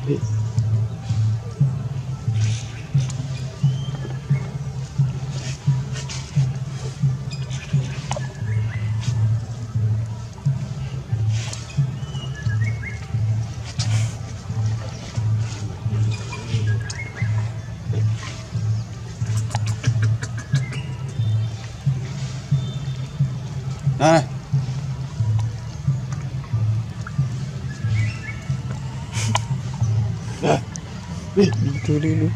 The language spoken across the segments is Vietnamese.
Này. Đi thôi đi luôn.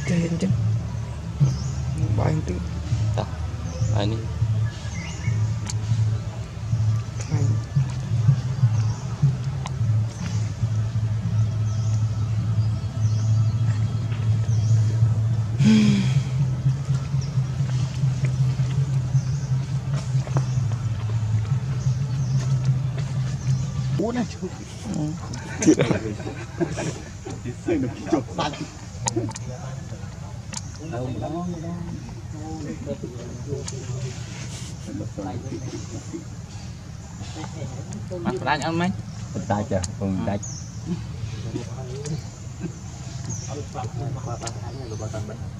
Keren chứ. Bayang tu. Tak. Ini. Uống này chứ. Tidak. Saya nak kicau satu. Mas tanya om men. Taja, taja.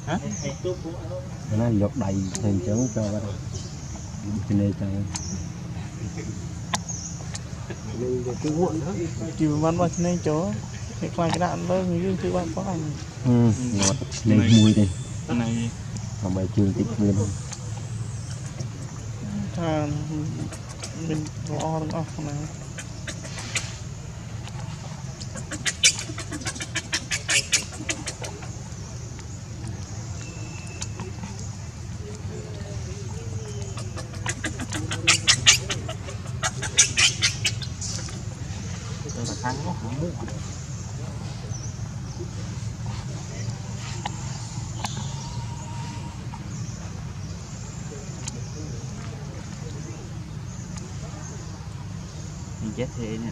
Hả? Nó dọc đầy thêm chớn cho bắt đầu. Cái này cho. Chỉ bán vào trên đây chó. Cái khoai cái đạn đó như chứ bạn có anh. Ngọt. Này mùi đi. Này. Còn bài trường tiếp nguyên. Thà mình lo đừng ọc này. Chết thế nè.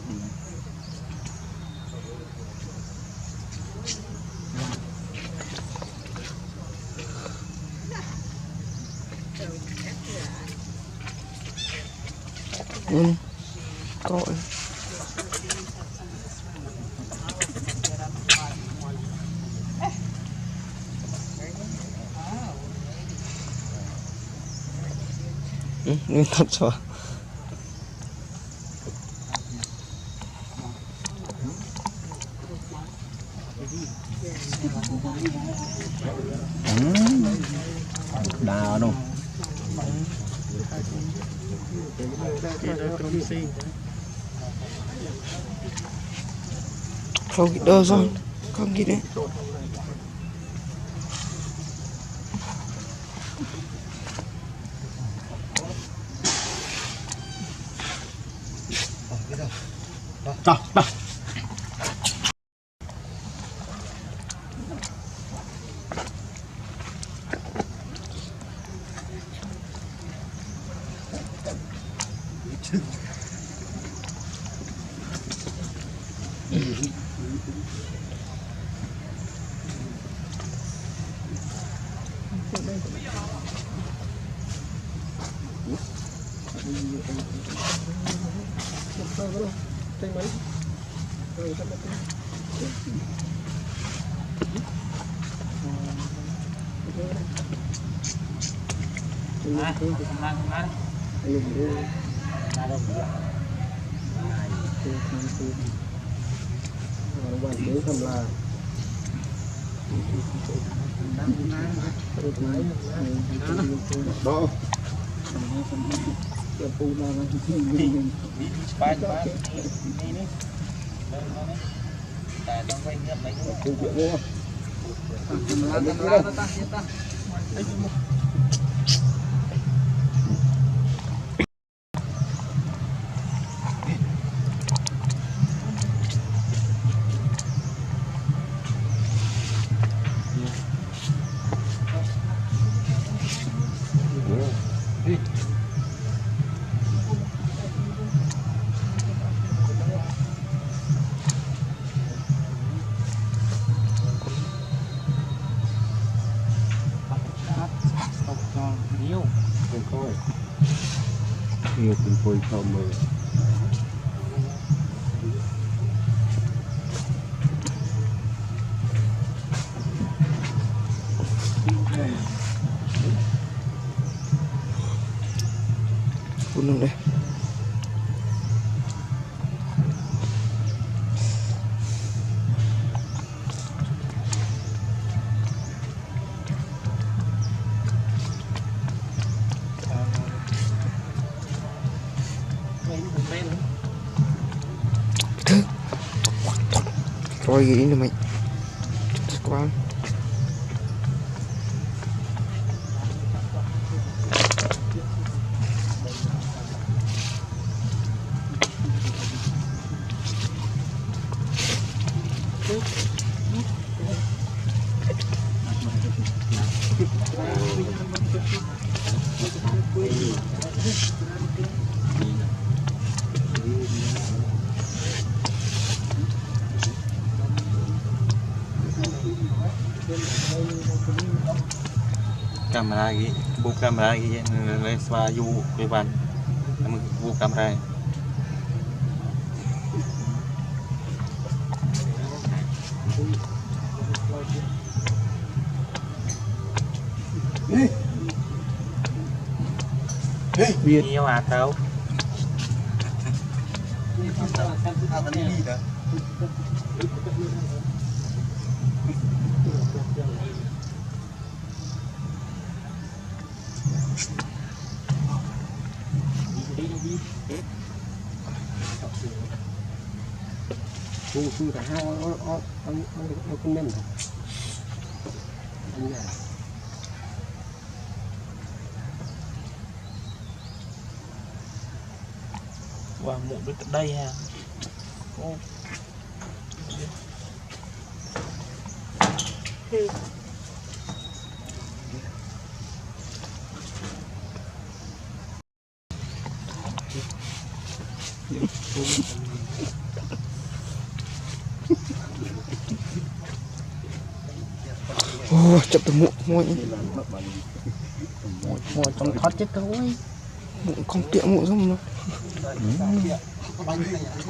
Tội. Thật sao? Đào đâu. Không cái đơ rồi. Không cái đấy. Chà, chà. Đó. nhiều tình vui không mơ phun luôn đây coi gì nữa mày quá camera lagi buka camera lagi les wayu beban kamu buka kamera Việt nhiều à tao cô sư cả hai ông không nên anh nhà qua một đứa đây ha ô chụp từ muộn trong thoát chết cấu ấy muộn không tiện muộn xong rồi